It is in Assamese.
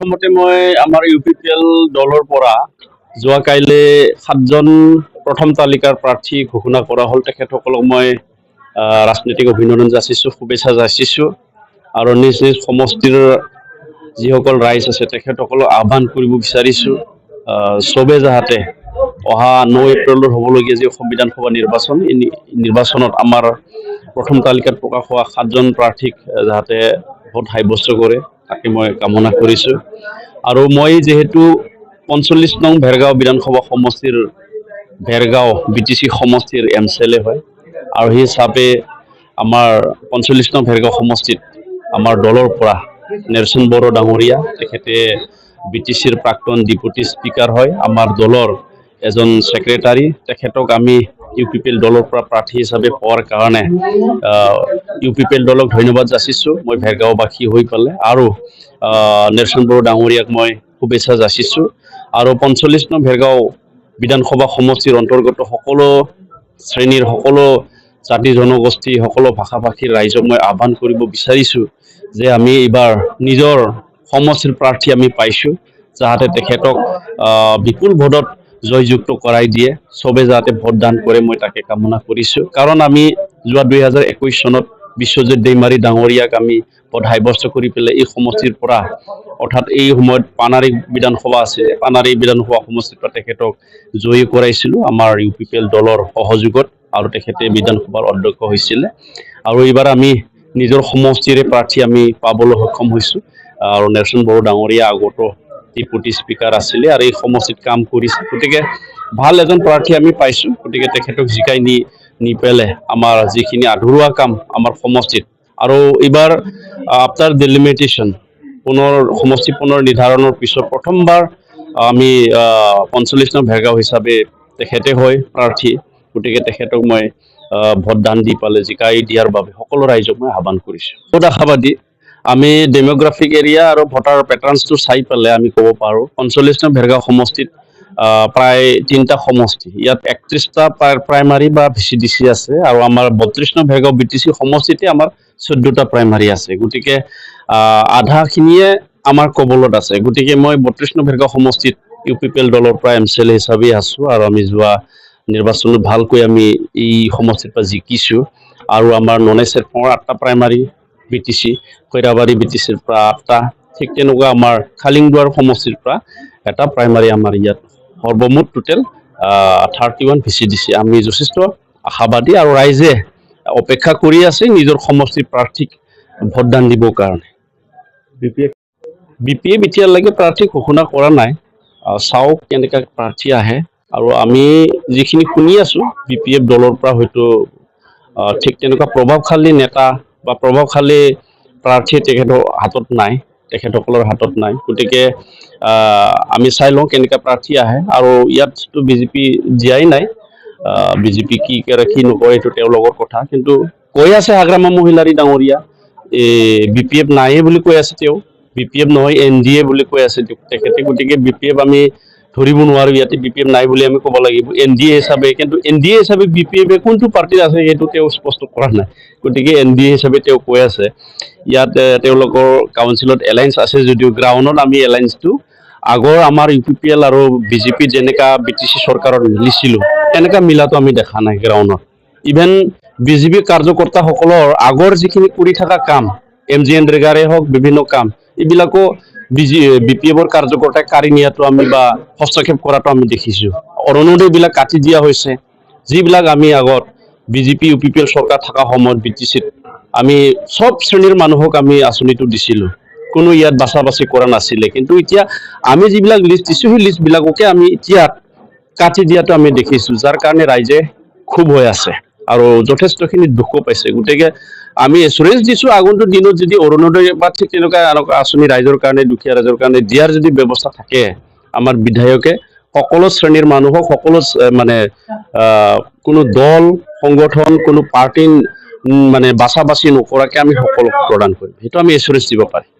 প্ৰথমতে মই আমাৰ ইউপিপিএল দলৰ পৰা যোৱা কাইলে 7জন প্ৰথম তালিকাৰ প্ৰাৰ্থী ঘোষণা কৰা হ'ল। তেখেতসকলক মই ৰাজনৈতিক অভিনন্দন যাচিছোঁ, শুভেচ্ছা যাচিছোঁ আৰু নিজ নিজ সমষ্টিৰ যিসকল ৰাইজ আছে তেখেতসকলক আহ্বান কৰিব বিচাৰিছোঁ চবে যাতে অহা 9 এপ্ৰিলত হ'বলগীয়া যি সংবিধান সভা নিৰ্বাচন, এই নিৰ্বাচনত আমাৰ প্ৰথম তালিকাত প্ৰকাশ হোৱা 7জন প্ৰাৰ্থীক যাতে ভোট সাব্যস্ত কৰে তাকে মই কামনা কৰিছোঁ। আৰু মই যেহেতু 45 নং ভেৰগাঁও বিধানসভা সমষ্টিৰ ভেৰগাঁও বিটিচি সমষ্টিৰ MCLA হয় আৰু সেই হিচাপে আমাৰ 45 নং ভেৰগাঁও সমষ্টিত আমাৰ দলৰ পৰা নেৰচন বড়ো ডাঙৰীয়া তেখেতে বিটিচিৰ প্ৰাক্তন ডেপুটি স্পিকাৰ হয়, আমাৰ দলৰ এজন সেক্ৰেটাৰী, তেখেতক আমি ইউপিপিএল দলৰ পৰা প্ৰাৰ্থী হিচাপে পোৱাৰ কাৰণে ইউপিপিএল দলক ধন্যবাদ যাচিছোঁ মই ভেৰগাঁওবাসী হৈ পেলাই আৰু নেৰচন বড়ো ডাঙৰীয়াক মই শুভেচ্ছা যাচিছোঁ আৰু 45 নং ভেৰগাঁও বিধানসভা সমষ্টিৰ অন্তৰ্গত সকলো শ্ৰেণীৰ সকলো জাতি জনগোষ্ঠী সকলো ভাষা ভাষীৰ ৰাইজক মই আহ্বান কৰিব বিচাৰিছোঁ যে আমি এইবাৰ নিজৰ সমষ্টিৰ প্ৰাৰ্থী আমি পাইছোঁ, যাতে তেখেতক বিপুল ভোটত জয়যুক্ত কৰাই দিয়ে, চবে যাতে ভোটদান কৰে মই তাকে কামনা কৰিছোঁ। কাৰণ আমি যোৱা 2021 চনত বিশ্বজিৎ দৈমাৰী ডাঙৰীয়াক আমি ভোট সাব্যস্ত কৰি পেলাই এই সমষ্টিৰ পৰা অৰ্থাৎ এই সময়ত পানাৰী বিধানসভা আছে, পানাৰী বিধানসভা সমষ্টিৰ পৰা তেখেতক জয়ী কৰাইছিলোঁ আমাৰ ইউপিপিএল দলৰ সহযোগত আৰু তেখেতে বিধানসভাৰ অধ্যক্ষ হৈছিলে আৰু এইবাৰ আমি নিজৰ সমষ্টিৰে প্ৰাৰ্থী আমি পাবলৈ সক্ষম হৈছোঁ আৰু নেৰচন বড়ো ডাঙৰীয়া আগতো ডেপুটি স্পিকাৰ আছিলে আৰু এই সমষ্টিত কাম কৰিছে, গতিকে ভাল এজন প্ৰাৰ্থী আমি পাইছোঁ। গতিকে তেখেতক জিকাই নি পেলাই আমাৰ যিখিনি আধৰুৱা কাম আমাৰ সমষ্টিত আৰু এইবাৰ আফটাৰ ডিলিমিটেশ্যন সমষ্টি পুনৰ নিৰ্ধাৰণৰ পিছত প্ৰথমবাৰ আমি 45 নং ভেৰগাঁও হিচাপে তেখেতে হয় প্ৰাৰ্থী, গতিকে তেখেতক মই ভোটদান দি পালে জিকাই দিয়াৰ বাবে সকলো ৰাইজক মই আহ্বান কৰিছোঁ। বহুত আশাবাদী আমি ডেমোগ্ৰাফিক এৰিয়া আৰু ভোটাৰ পেটাৰ্নছটো চাই পেলাই আমি ক'ব পাৰোঁ 45 নং ভেৰগাঁও সমষ্টিত প্ৰায় 3টা সমষ্টি, ইয়াত 31টা প্ৰাইমাৰী বা VCDC আছে আৰু আমাৰ 32 নং ভেৰগাঁও বিটিচি সমষ্টিতে আমাৰ 14টা প্ৰাইমাৰী আছে, গতিকে আধাখিনিয়ে আমাৰ কবলত আছে। গতিকে মই 32 নং ভেৰগাঁও সমষ্টিত ইউপিপিএল দলৰ পৰা MCLA হিচাপে আছোঁ আৰু আমি যোৱা নিৰ্বাচনত ভালকৈ আমি এই সমষ্টিৰ পৰা জিকিছোঁ আৰু আমাৰ ননেচেৰপৰ 8টা প্ৰাইমাৰী বিটিচি, খৈৰাবাৰী বিটিচিৰ পৰা 8টা, ঠিক তেনেকুৱা আমাৰ খালিংদুৱাৰ সমষ্টিৰ পৰা এটা প্ৰাইমাৰী আমাৰ ইয়াত সৰ্বমুঠ টোটেল 31 VCDC। আমি যথেষ্ট আশাবাদী আৰু ৰাইজে অপেক্ষা কৰি আছে নিজৰ সমষ্টিৰ প্ৰাৰ্থীক ভোটদান দিবৰ কাৰণে। বিপিএফ এতিয়ালৈকে প্ৰাৰ্থী ঘোষণা কৰা নাই, চাওক কেনেকৈ প্ৰাৰ্থী আহে আৰু আমি যিখিনি শুনি আছোঁ বিপিএফ দলৰ পৰা হয়তো ঠিক তেনেকুৱা প্ৰভাৱশালী নেতা বা প্ৰভাৱশালী প্ৰাৰ্থী তেখেতসকলৰ হাতত নাই, গতিকে আমি চাই লওঁ কেনেকুৱা প্ৰাৰ্থী আহে আৰু ইয়াততো বিজেপি দিয়াই নাই, বিজেপি কি কৰে কি নকৰে এইটো তেওঁলোকৰ কথা, কিন্তু কৈ আছে হাগ্ৰামা মহিলাৰী ডাঙৰীয়া বিপিএফ নাইয়ে বুলি কৈ আছে, তেওঁ বিপিএফ নহয় NDA বুলি কৈ আছে তেখেতে, গতিকে বিপিএফ আমি ধৰিব নোৱাৰোঁ, ইয়াতে বিপিএফ নাই বুলি আমি ক'ব লাগিব NDA হিচাপে, কিন্তু NDA হিচাপে বিপিএফ কোনটো পাৰ্টিত আছে সেইটো তেওঁ স্পষ্ট কৰা নাই, গতিকে NDA হিচাপে তেওঁ কৈ আছে। ইয়াত তেওঁলোকৰ কাউন্সিলত এলায়েন্স আছে যদিও গ্ৰাউণ্ডত আমি এলায়েন্সটো আগৰ আমাৰ ইউপিপিএল আৰু বিজেপি যেনেকা বিটিচি চৰকাৰত মিলিছিলোঁ তেনেকা মিলাটো আমি দেখা নাই গ্ৰাউণ্ডত। ইভেন বিজেপি কাৰ্যকৰ্তাসকলৰ আগৰ যিখিনি কৰি থকা কাম MGN ৰেগাৰে হওক বিভিন্ন কাম এইবিলাকো বিপিএফৰ কাৰ্যকৰ্তাই কাঢ়ি নিয়াটো আমি বা হস্তক্ষেপ কৰাটো আমি দেখিছোঁ। অৰুণোদয়বিলাক কাটি দিয়া হৈছে, যিবিলাক আমি আগত বিজেপি ইউপিপিএল চৰকাৰ থকা সময়ত বিটিচিত আমি সব শ্ৰেণীৰ মানুহক আমি আঁচনিটো দিছিলোঁ, কোনো ইয়াত বাছা বাছি কৰা নাছিলে, কিন্তু এতিয়া আমি যিবিলাক লিষ্ট দিছোঁ সেই লিষ্টবিলাককে আমি এতিয়া কাটি দিয়াটো আমি দেখিছোঁ, যাৰ কাৰণে ৰাইজে ক্ষোভ হৈ আছে আৰু যথেষ্টখিনি দুখো পাইছে। গতিকে আমি এচুৰেঞ্চ দিছোঁ আগন্তুক দিনত যদি অৰুণোদয় বা ঠিক তেনেকুৱা আঁচনি ৰাইজৰ কাৰণে দুখীয়া ৰাইজৰ কাৰণে দিয়াৰ যদি ব্যৱস্থা থাকে, আমাৰ বিধায়কে সকলো শ্ৰেণীৰ মানুহক সকলো মানে কোনো দল সংগঠন কোনো পাৰ্টি মানে বাছা বাছি নকৰাকৈ আমি সকলোকে প্ৰদান কৰিম, সেইটো আমি এচুৰেঞ্চ দিব পাৰিম।